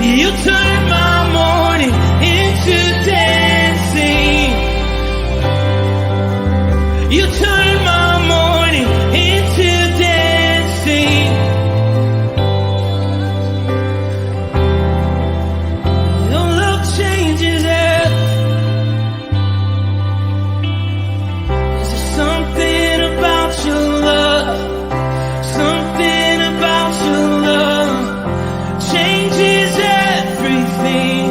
You turn my morning into dancing. You turn my morning into dancing. Your love changes everything. There's something about your love, something about your love changes everything,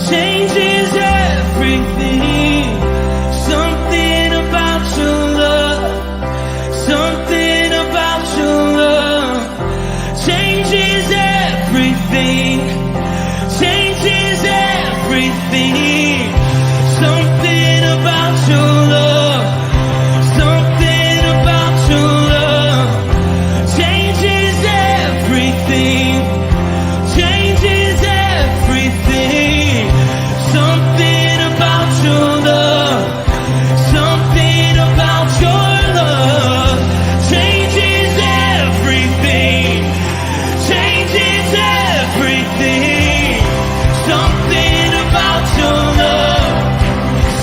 changes everything. Something about your love, something about your love changes everything, changes everything. Something about your love, something about your love changes everything, changes everything. Something about your love, something about your love changes everything, changes everything. Something about your love,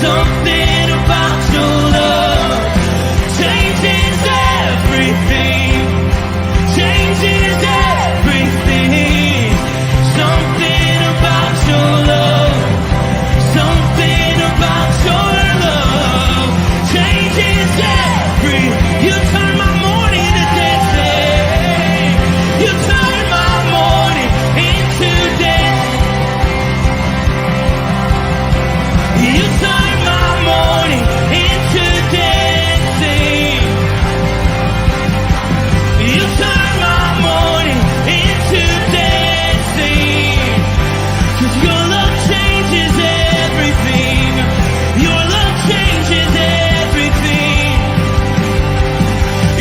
something about your love changes everything, changes everything. Something about your love, something about your love changes every. You turn my morning into dancing. You turn my morning into dancing. You turn my morning into dancing. You turn my morning into dancing. 'Cause your love changes everything. Your love changes everything.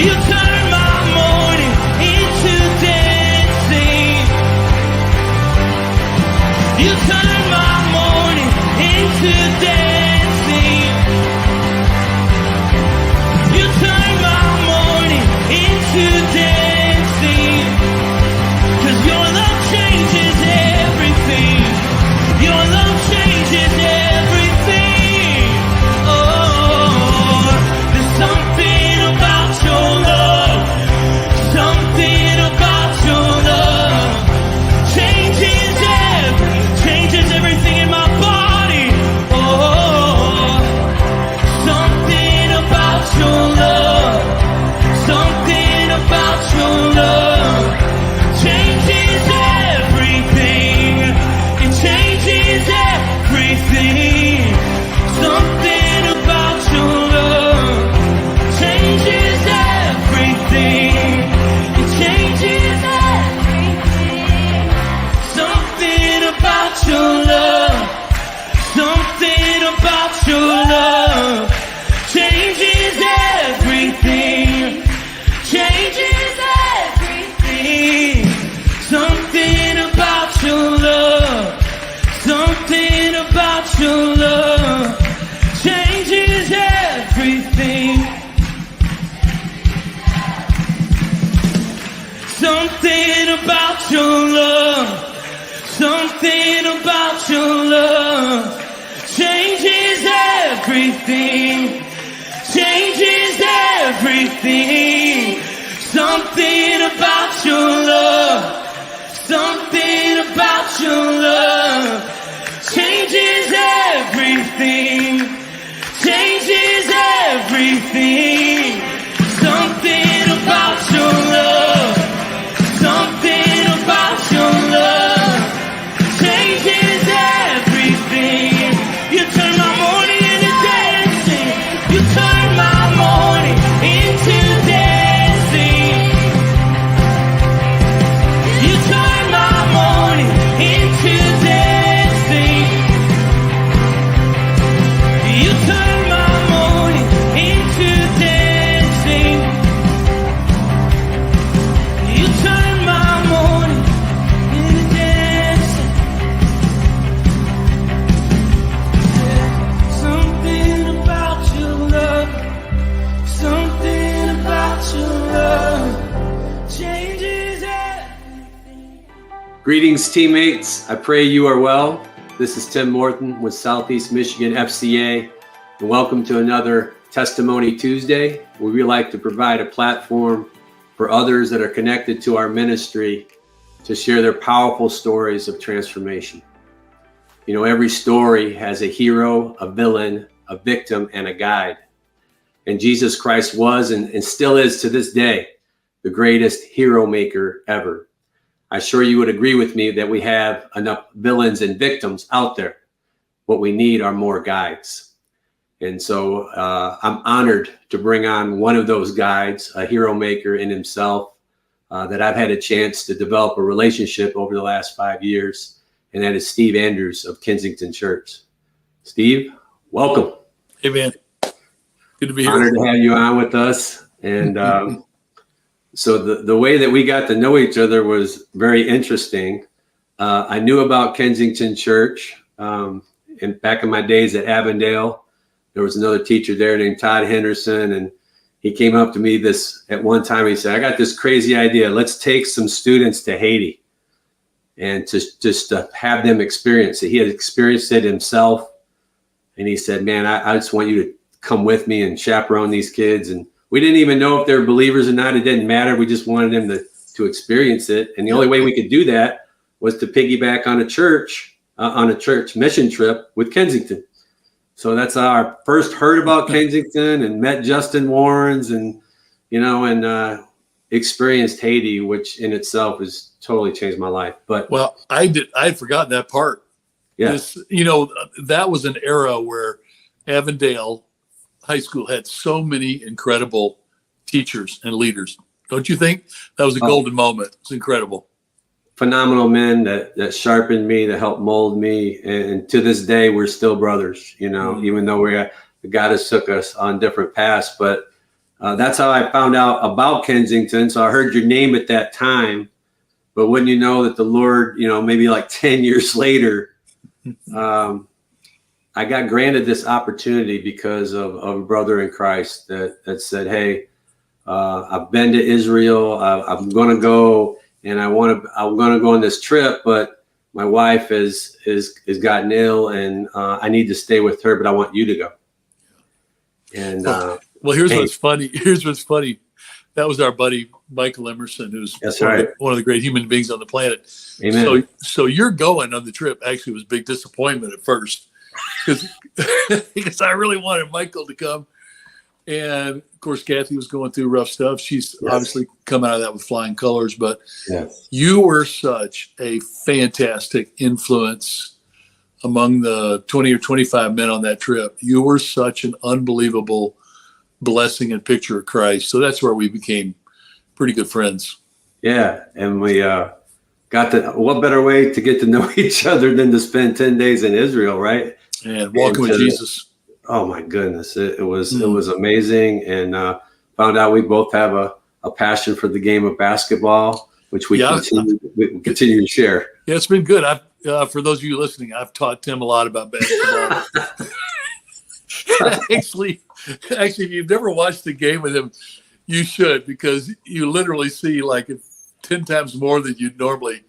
You turn my morning into dancing. You turn my morning into dancing. You turn my morning into dancing. 'Cause your love changes everything. Your love changes everything. Oh, there's something about your love, something about your love changes everything in my body. Oh, something about your love, something about your love changes everything. It changes everything. Something about your love changes everything. It changes everything. Something about your love, something about your love changes everything, changes everything. Something about your love, something about your love changes everything. Something about your love, something about your love changes everything, changes everything. Something about your love, something about your love changes everything, changes everything. Something about your love, something about your love changes everything. You turn my morning into dancing. You turn my morning into dancing. Greetings, teammates. I pray you are well. This is Tim Morton with Southeast Michigan FCA, and welcome to another Testimony Tuesday, where we like to provide a platform for others that are connected to our ministry to share their powerful stories of transformation. You know, every story has a hero, a villain, a victim, and a guide. And Jesus Christ was and still is to this day the greatest hero maker ever. I'm sure you would agree with me that we have enough villains and victims out there. What we need are more guides. And so I'm honored to bring on one of those guides, a hero maker in himself, that I've had a chance to develop a relationship over the last 5 years. And that is Steve Andrews of Kensington Church. Steve, welcome. Hey, man. Good to be here. Honored to have you on with us. And so the way that we got to know each other was very interesting. I knew about Kensington Church. And back in my days at Avondale, there was another teacher there named Todd Henderson. And he came up to me at one time. He said, I got this crazy idea. Let's take some students to Haiti and just to have them experience it. He had experienced it himself. And he said, man, I just want you to come with me and chaperone these kids. And we didn't even know if they're believers or not. It didn't matter. We just wanted them to experience it. And the only way we could do that was to piggyback on a church mission trip with Kensington. So that's how I first heard about Kensington and met Justin Warrens and experienced Haiti, which in itself has totally changed my life. But well, I'd forgotten that part. Yes. That was an era where Avondale High School had so many incredible teachers and leaders. Don't you think? That was a golden moment. It's incredible. Phenomenal men that sharpened me, that helped mold me. And to this day, we're still brothers, even though God has took us on different paths. But that's how I found out about Kensington. So I heard your name at that time. But wouldn't you know that the Lord, maybe like 10 years later, I got granted this opportunity because of a brother in Christ that said, hey, I've been to Israel. I'm going to go and I'm going to go on this trip, but my wife has gotten ill and I need to stay with her, but I want you to go. And well, here's what's funny. That was our buddy, Michael Emerson, who's one of the great human beings on the planet. Amen. So you're going on the trip actually was a big disappointment at first. Because I really wanted Michael to come. And of course, Kathy was going through rough stuff. She's obviously come out of that with flying colors, but you were such a fantastic influence among the 20 or 25 men on that trip. You were such an unbelievable blessing and picture of Christ. So that's where we became pretty good friends. Yeah. And we what better way to get to know each other than to spend 10 days in Israel, right? And walking with Jesus. Oh my goodness. It was amazing. And found out we both have a passion for the game of basketball, which we continue to share. Yeah, it's been good. For those of you listening, I've taught Tim a lot about basketball. Actually, if you've never watched the game with him, you should, because you literally see like 10 times more than you'd normally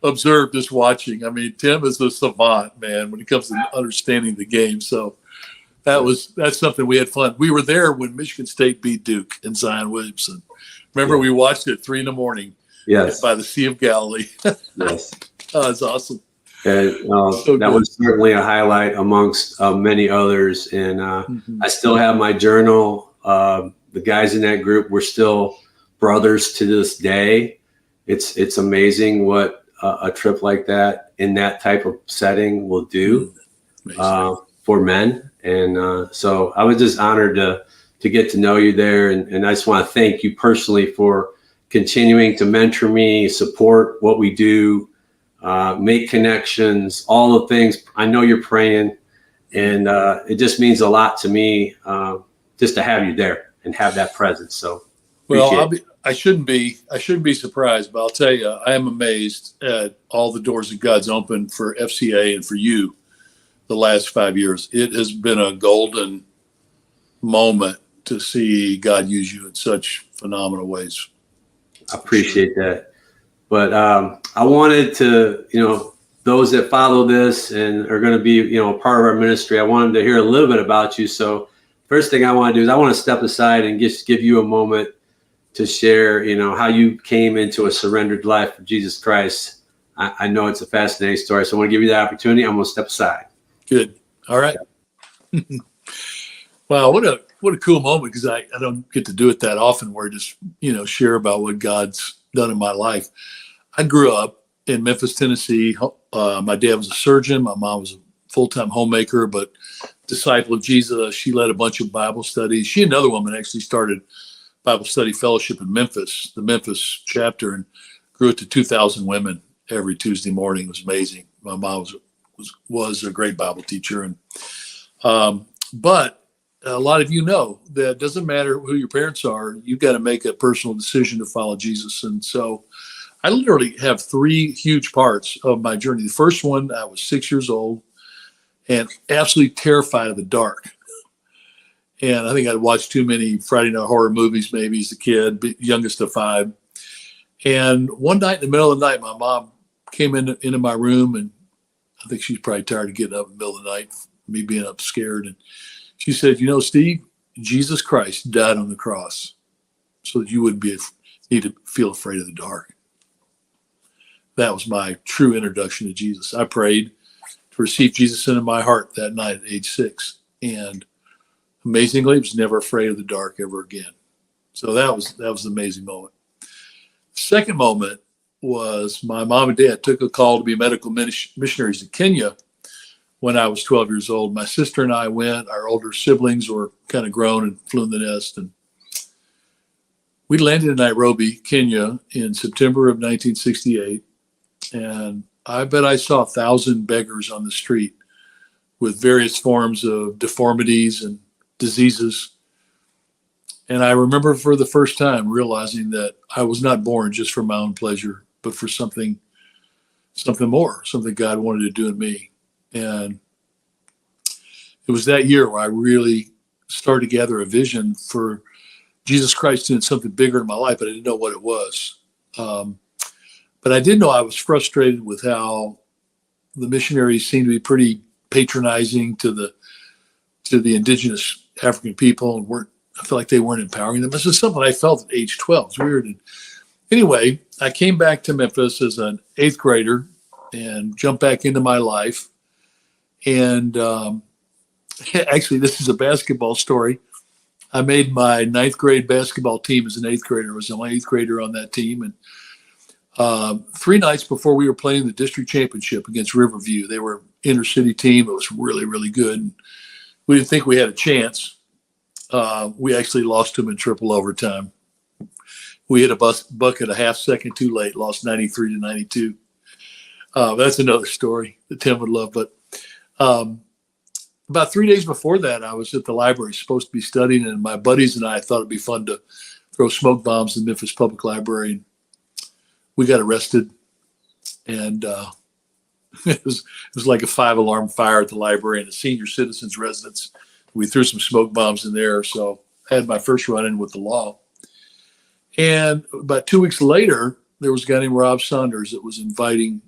observe just watching. I mean, Tim is a savant, man, when it comes to understanding the game. So that's something we had fun. We were there when Michigan State beat Duke and Zion Williamson. Remember, we watched it at 3 a.m. Yes. By the Sea of Galilee. Yes. Oh, it's awesome. And that was certainly a highlight amongst many others. And I still have my journal. The guys in that group, we're still brothers to this day. It's amazing what a trip like that in that type of setting will do for men. And so I was just honored to get to know you there. And I just want to thank you personally for continuing to mentor me, support what we do, make connections, all the things. I know you're praying, and it just means a lot to me just to have you there and have that presence. So, well, I shouldn't be surprised, but I'll tell you, I am amazed at all the doors that God's opened for FCA and for you the last 5 years. It has been a golden moment to see God use you in such phenomenal ways. I appreciate that. But I wanted to, those that follow this and are going to be, part of our ministry, I wanted to hear a little bit about you. So first thing I want to do is I want to step aside and just give you a moment to share, how you came into a surrendered life for Jesus Christ. I know it's a fascinating story, so I want to give you the opportunity. I'm going to step aside. Good. All right. Wow, what a cool moment, because I don't get to do it that often, where I just, share about what God's done in my life. I grew up in Memphis, Tennessee. My dad was a surgeon. My mom was a full-time homemaker, but disciple of Jesus. She led a bunch of Bible studies. She and another woman actually started Bible study fellowship in Memphis, the Memphis chapter, and grew it to 2,000 women every Tuesday morning. It was amazing. My mom was a great Bible teacher. And but a lot of that it doesn't matter who your parents are, you've got to make a personal decision to follow Jesus. And so I literally have three huge parts of my journey. The first one, I was 6 years old and absolutely terrified of the dark. And I think I'd watched too many Friday night horror movies, maybe as a kid, youngest of five. And one night in the middle of the night, my mom came into my room, and I think she's probably tired of getting up in the middle of the night, me being up scared. And she said, Steve, Jesus Christ died on the cross so that you wouldn't need to feel afraid of the dark. That was my true introduction to Jesus. I prayed to receive Jesus into my heart that night at age 6. And amazingly, I was never afraid of the dark ever again. So that was an amazing moment. Second moment was my mom and dad took a call to be medical missionaries to Kenya when I was 12 years old. My sister and I went. Our older siblings were kind of grown and flew in the nest. And we landed in Nairobi, Kenya in September of 1968. And I bet I saw 1,000 beggars on the street with various forms of deformities and diseases. And I remember for the first time realizing that I was not born just for my own pleasure, but for something more, something God wanted to do in me. And it was that year where I really started to gather a vision for Jesus Christ doing something bigger in my life, but I didn't know what it was. But I did know I was frustrated with how the missionaries seemed to be pretty patronizing to the indigenous African people, and I felt like they weren't empowering them. This is something I felt at age 12. It's weird. And anyway, I came back to Memphis as an 8th grader and jumped back into my life. And actually, this is a basketball story. I made my 9th grade basketball team as an 8th grader. I was the only 8th grader on that team. And 3 nights before we were playing the district championship against Riverview, they were an inner city team. It was really, really good. And we didn't think we had a chance. We actually lost them in triple overtime. We hit a bucket a half second too late, lost 93-92. That's another story that Tim would love. But about 3 days before that, I was at the library, supposed to be studying, and my buddies and I thought it'd be fun to throw smoke bombs in Memphis Public Library. And we got arrested, and it was like a 5-alarm fire at the library and a senior citizens residence. We threw some smoke bombs in there, so I had my first run-in with the law. And about 2 weeks later, there was a guy named Rob Saunders that was inviting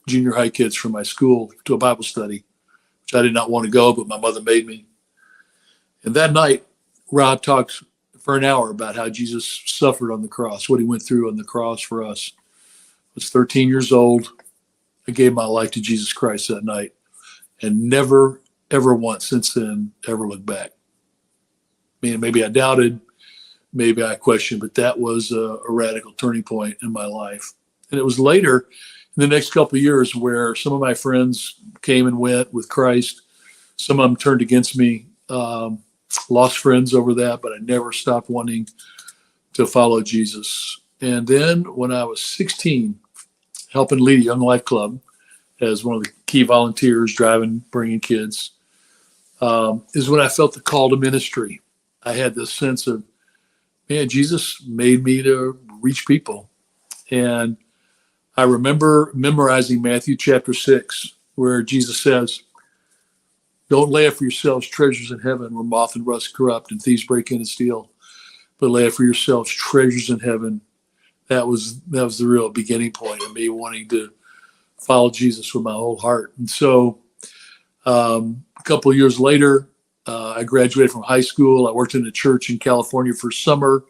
junior high kids from my school to a Bible study, which I did not want to go, but my mother made me. And that night, Rob talked for an hour about how Jesus suffered on the cross, what he went through on the cross for us. I was 13 years old. I gave my life to Jesus Christ that night, and never, ever once since then ever looked back. I mean, maybe I doubted, maybe I questioned, but that was a radical turning point in my life. And it was later in the next couple of years where some of my friends came and went with Christ. Some of them turned against me. Lost friends over that, but I never stopped wanting to follow Jesus. And then when I was 16, helping lead a Young Life Club as one of the key volunteers, driving, bringing kids, is when I felt the call to ministry. I had this sense of, man, Jesus made me to reach people. And I remember memorizing Matthew chapter 6, where Jesus says, don't lay up for yourselves treasures in heaven where moth and rust corrupt and thieves break in and steal, but lay up for yourselves treasures in heaven that was the real beginning point of me wanting to follow Jesus with my whole heart. And so a couple of years later, I graduated from high school. I worked in a church in California for summer,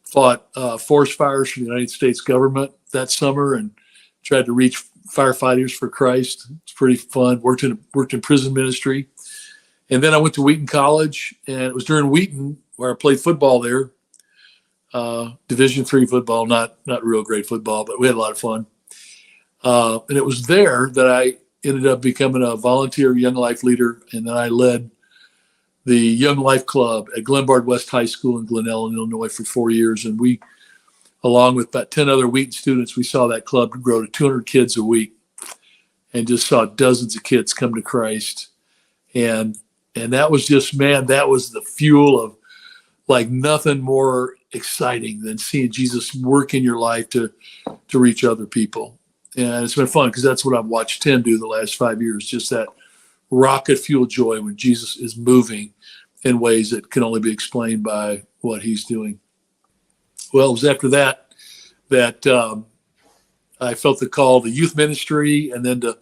fought forest fires for the United States government that summer, and tried to reach firefighters for Christ. It's pretty fun. Worked in prison ministry. And then I went to Wheaton College, and it was during Wheaton where I played football there. Division III football, not real great football, but we had a lot of fun. And it was there that I ended up becoming a volunteer Young Life leader, and then I led the Young Life Club at Glenbard West High School in Glen Ellen, Illinois for 4 years. And we, along with about 10 other Wheaton students, we saw that club grow to 200 kids a week and just saw dozens of kids come to Christ. And that was just, man, that was the fuel of like nothing more exciting than seeing Jesus work in your life to reach other people. And it's been fun because that's what I've watched Tim do the last 5 years, just that rocket fuel joy when Jesus is moving in ways that can only be explained by what he's doing. Well, it was after that I felt the call to youth ministry and then to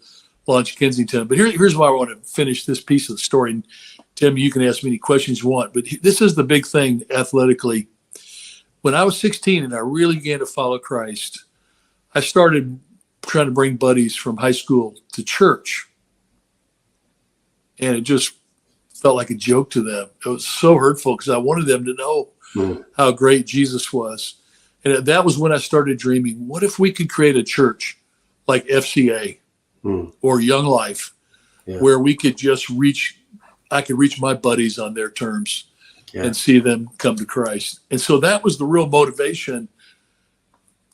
launch Kensington. But here's why I want to finish this piece of the story. And Tim, you can ask me any questions you want, but this is the big thing athletically. When I was 16 and I really began to follow Christ, I started trying to bring buddies from high school to church. And it just felt like a joke to them. It was so hurtful because I wanted them to know how great Jesus was. And that was when I started dreaming, what if we could create a church like FCA or Young Life, where we could just I could reach my buddies on their terms and see them come to Christ. And so that was the real motivation,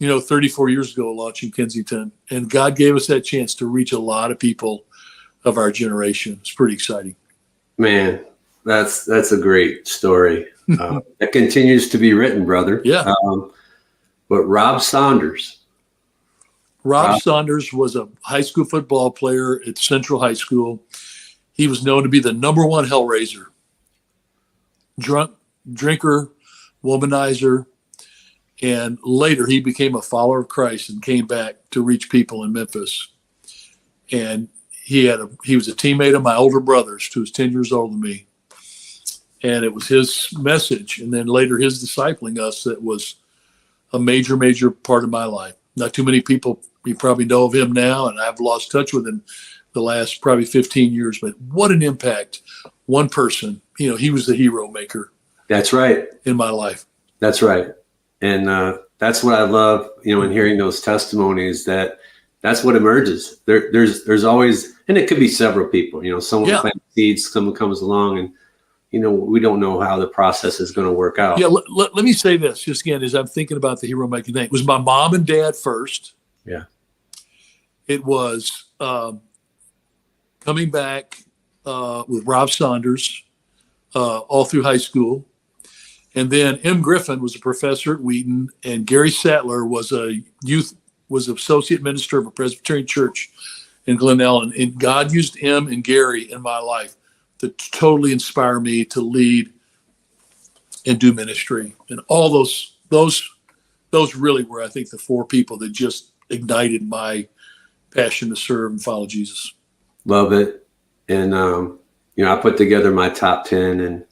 34 years ago, launching Kensington. And God gave us that chance to reach a lot of people of our generation. It's pretty exciting. Man, that's a great story. That continues to be written, brother. Yeah. But Rob Saunders. Rob Saunders was a high school football player at Central High School. He was known to be the number one hellraiser. Drinker, womanizer. And later he became a follower of Christ and came back to reach people in Memphis. And he was a teammate of my older brother's, who was 10 years older than me. And it was his message, and then later his discipling us, that was a major, major part of my life. Not too many people, you probably know of him now, and I've lost touch with him the last probably 15 years, but what an impact. One person, he was the hero maker. That's right. In my life. That's right. And that's what I love, in hearing those testimonies, that's what emerges. There's always, and it could be several people, someone plants seeds, someone comes along, and, we don't know how the process is going to work out. Yeah. Let me say this just again, as I'm thinking about the hero making thing. It was my mom and dad first. Yeah. It was coming back with Rob Saunders all through high school. And then M. Griffin was a professor at Wheaton, and Gary Sattler was associate minister of a Presbyterian church in Glen Ellen. And God used him and Gary in my life to totally inspire me to lead and do ministry. And all those really were, I think, the four people that just ignited my passion to serve and follow Jesus. Love it. And, I put together my top 10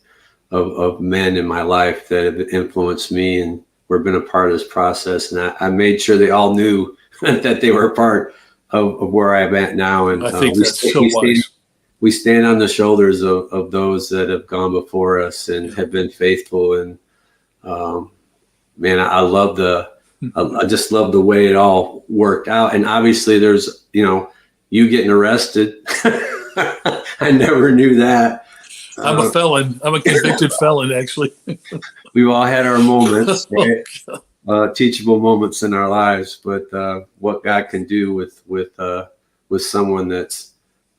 of men in my life that have influenced me and were been a part of this process. And I made sure they all knew that they were a part of where I'm at now. And I think that's so wise. We stand on the shoulders of those that have gone before us and have been faithful. And man, I just love the way it all worked out. And obviously there's, you getting arrested. I never knew that. I'm a felon. I'm a convicted felon, actually. We've all had our moments, right? Teachable moments in our lives, but what God can do with someone that's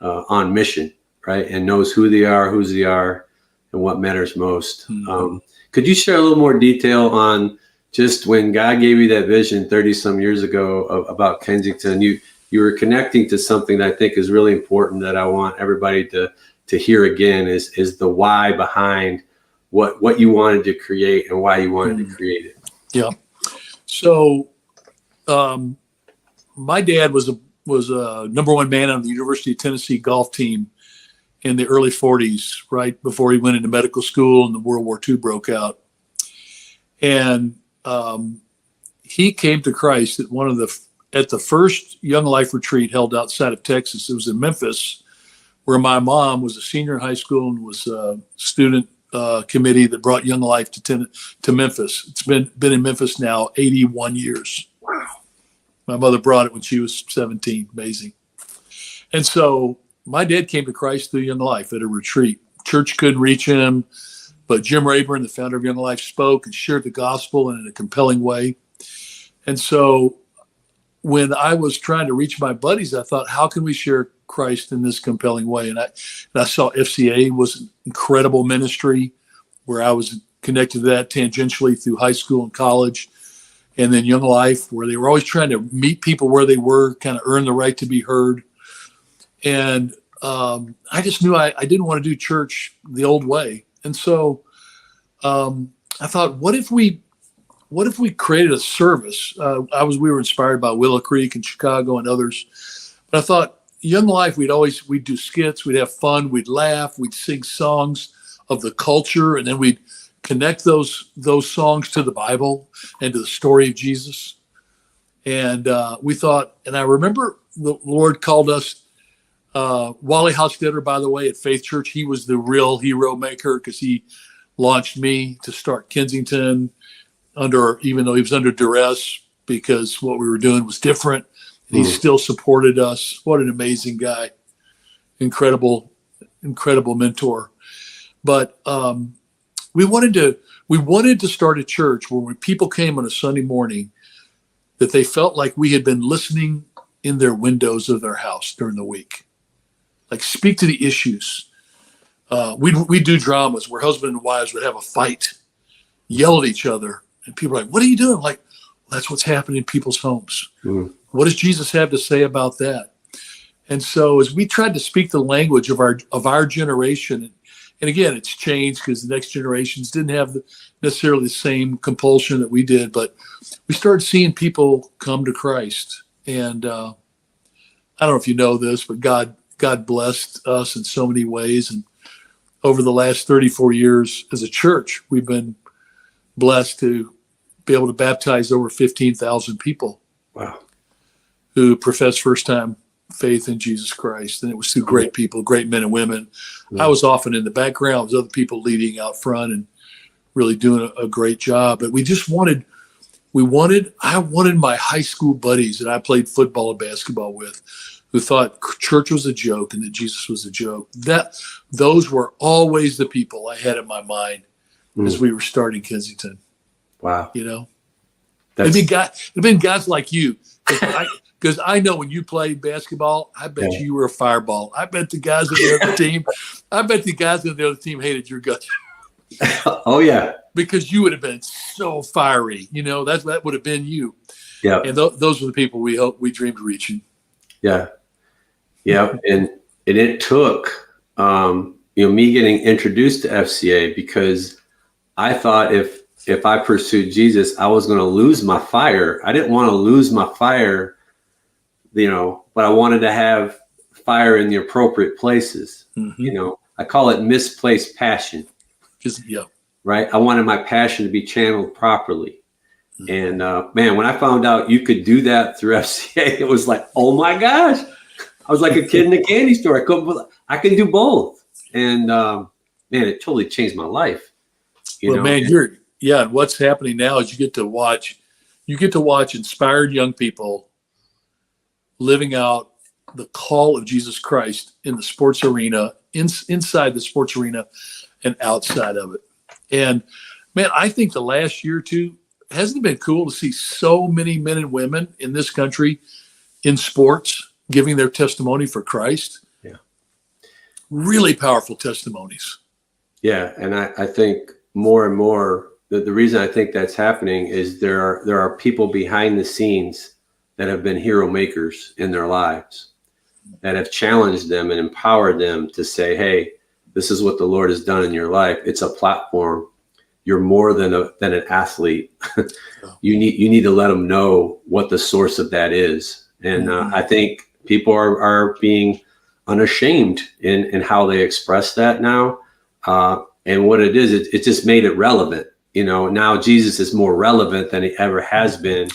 on mission, right, and knows who they are, whose they are, and what matters most. Mm-hmm. Could you share a little more detail on just when God gave you that vision 30 some years ago about Kensington? You were connecting to something that I think is really important that I want everybody to hear again is the why behind what you wanted to create and why you wanted to create it. Yeah. So, my dad was a number one man on the University of Tennessee golf team in the early 40s, right before he went into medical school and the World War II broke out. And he came to Christ at the first Young Life retreat held outside of Texas. It was in Memphis, where my mom was a senior in high school and was a student committee that brought Young Life to Memphis. It's been in Memphis now 81 years. Wow. My mother brought it when she was 17. Amazing. And so my dad came to Christ through Young Life at a retreat. Church couldn't reach him, but Jim Rayburn, the founder of Young Life, spoke and shared the gospel in a compelling way. And so when I was trying to reach my buddies, I thought, how can we share Christ in this compelling way? And I saw FCA was an incredible ministry where I was connected to that tangentially through high school and college. And then Young Life, where they were always trying to meet people where they were, kind of earn the right to be heard. And I just knew I didn't want to do church the old way. And so I thought, what if we created a service? We were inspired by Willow Creek in Chicago and others. But I thought, Young Life, we'd do skits, we'd have fun, we'd laugh, we'd sing songs of the culture, and then we'd connect those songs to the Bible and to the story of Jesus. And we thought, and I remember the Lord called us, Wally Hostetter, by the way, at Faith Church. He was the real hero maker because he launched me to start Kensington even though he was under duress because what we were doing was different. And he still supported us. What an amazing guy. Incredible mentor. But we wanted to start a church where when people came on a Sunday morning, that they felt like we had been listening in their windows of their house during the week. Like, speak to the issues. We do dramas where husband and wives would have a fight, yell at each other, and people are like, "What are you doing?" Like, well, that's what's happening in people's homes. What does Jesus have to say about that? And so, as we tried to speak the language of our generation, and again, it's changed because the next generations didn't have necessarily the same compulsion that we did, but we started seeing people come to Christ. And I don't know if you know this, but God blessed us in so many ways. And over the last 34 years as a church, we've been blessed to be able to baptize over 15,000 people. Wow. Who profess first-time faith in Jesus Christ. And it was through great people, great men and women. I was often in the background, with other people leading out front and really doing a great job. But I wanted my high school buddies that I played football and basketball with, who thought church was a joke and that Jesus was a joke. Those were always the people I had in my mind as we were starting Kensington. Wow. You know, it'd been guys like you. Because I know when you played basketball, I bet you were a fireball. I bet the guys on the other team, hated your guts. Oh yeah, because you would have been so fiery. You know, that would have been you. Yeah, and those were the people we dreamed of reaching. Yeah, and it took me getting introduced to FCA because I thought if I pursued Jesus, I was going to lose my fire. I didn't want to lose my fire. But I wanted to have fire in the appropriate places. I call it misplaced passion. Right. I wanted my passion to be channeled properly. And man, when I found out you could do that through FCA, it was like, oh my gosh, I was like a kid in a candy store. I can do both. And man, it totally changed my life. Man, what's happening now is you get to watch inspired young people living out the call of Jesus Christ in the sports arena, inside the sports arena and outside of it. And man, I think the last year or two, hasn't it been cool to see so many men and women in this country in sports giving their testimony for Christ? Yeah. Really powerful testimonies. Yeah. And I think more and more, the reason I think that's happening is there are people behind the scenes that have been hero makers in their lives, that have challenged them and empowered them to say, hey, this is what the Lord has done in your life. It's a platform you're more than an athlete. You need to let them know what the source of that is. And I think people are being unashamed in how they express that now. And what it is, it just made it relevant. Now Jesus is more relevant than he ever has been,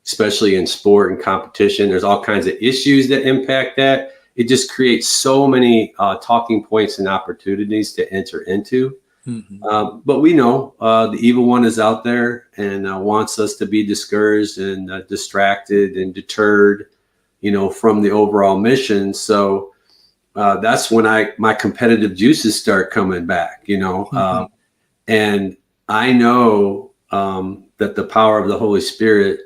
especially in sport and competition. There's all kinds of issues that impact that. It just creates so many talking points and opportunities to enter into. But we know the evil one is out there and wants us to be discouraged and distracted and deterred, from the overall mission. So that's when my competitive juices start coming back, and I know that the power of the Holy Spirit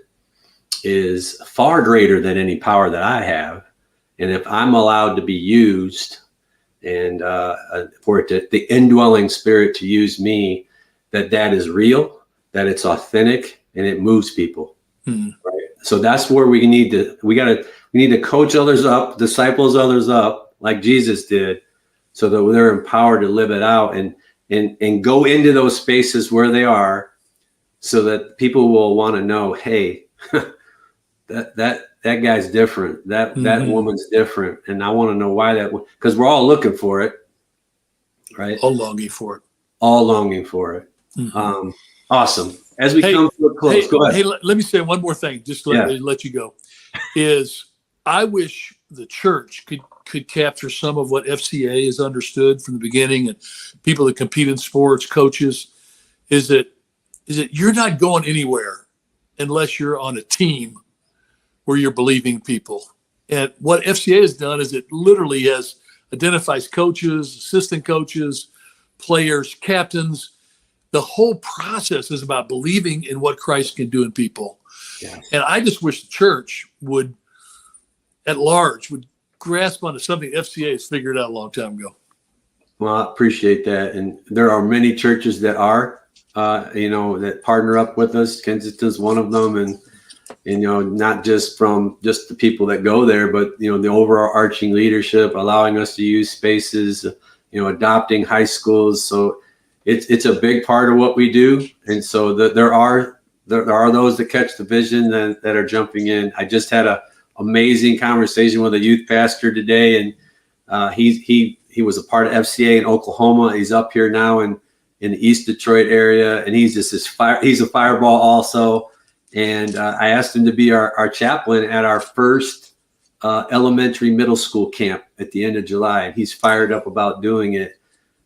is far greater than any power that I have. And if I'm allowed to be used and for the indwelling Spirit to use me, that is real, that it's authentic, and it moves people. Right? So that's where we need to coach others up, disciples others up, like Jesus did, so that they're empowered to live it out and go into those spaces where they are, so that people will want to know, hey, that guy's different. That woman's different. And I want to know why because we're all looking for it, right? All longing for it. All longing for it. Awesome. As we come to a close, go ahead. Hey, let me say one more thing, just to let you go, is I wish the church could capture some of what FCA has understood from the beginning, and people that compete in sports, coaches, is that you're not going anywhere unless you're on a team where you're believing people. And what FCA has done is it literally identifies coaches, assistant coaches, players, captains. The whole process is about believing in what Christ can do in people. Yes. And I just wish the church would grasp onto something FCA has figured out a long time ago. Well, I appreciate that. And there are many churches that are, that partner up with us. Kensington's one of them. And not just from just the people that go there, but, the overarching leadership, allowing us to use spaces, adopting high schools. So it's a big part of what we do. And so there are those that catch the vision that are jumping in. I just had a amazing conversation with a youth pastor today, and he was a part of FCA in Oklahoma. He's up here now in the East Detroit area, and he's just he's a fireball also. And I asked him to be our chaplain at our first elementary middle school camp at the end of July, and he's fired up about doing it.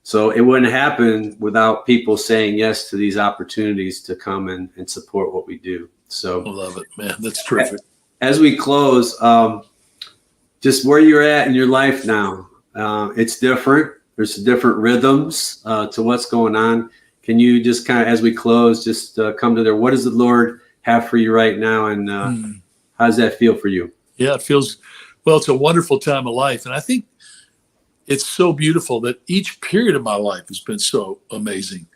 So it wouldn't happen without people saying yes to these opportunities to come and support what we do. So I love it, man. That's terrific. As we close, just where you're at in your life now, it's different. There's different rhythms to what's going on. Can you just kind of, as we close, just come to there? What does the Lord have for you right now, and how does that feel for you? Yeah, it feels, well, it's a wonderful time of life. And I think it's so beautiful that each period of my life has been so amazing.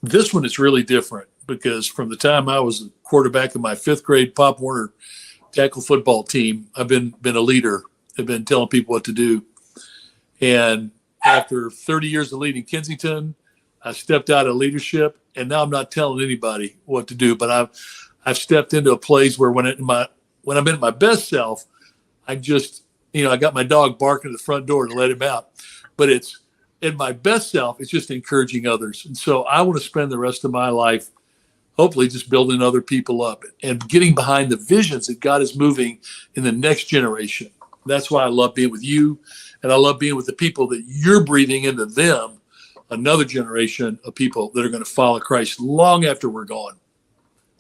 This one is really different because from the time I was a quarterback in my 5th grade Pop Warner tackle football team, I've been a leader. I've been telling people what to do. And after 30 years of leading Kensington, I stepped out of leadership, and now I'm not telling anybody what to do. But I've stepped into a place where when I'm in my best self, I just, I got my dog barking at the front door to let him out. But it's in my best self, it's just encouraging others. And so I want to spend the rest of my life hopefully just building other people up and getting behind the visions that God is moving in the next generation. That's why I love being with you, and I love being with the people that you're breathing into them, another generation of people that are going to follow Christ long after we're gone.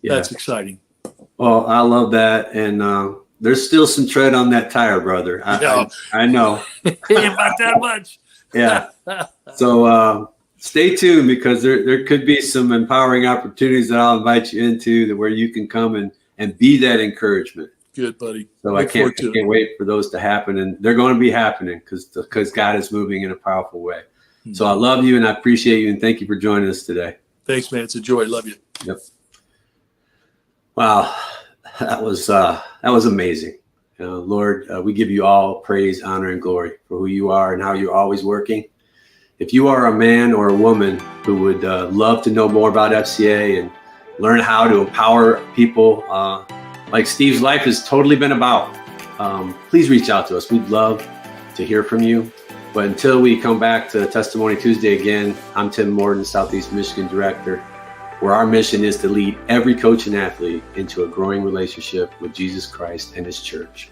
Yeah. That's exciting. Well, I love that. And there's still some tread on that tire, brother. I know. About that much. Yeah. So stay tuned, because there could be some empowering opportunities that I'll invite you into where you can come and be that encouragement. Good, buddy. So I can't wait for those to happen, and they're going to be happening because God is moving in a powerful way. Mm-hmm. So I love you, and I appreciate you, and thank you for joining us today. Thanks, man. It's a joy. Love you. Yep. Wow, that was amazing. Lord, we give you all praise, honor, and glory for who you are and how you're always working. If you are a man or a woman who would love to know more about FCA and learn how to empower people like Steve's life has totally been about, please reach out to us. We'd love to hear from you. But until we come back to Testimony Tuesday again, I'm Tim Morton, Southeast Michigan Director, where our mission is to lead every coach and athlete into a growing relationship with Jesus Christ and His church.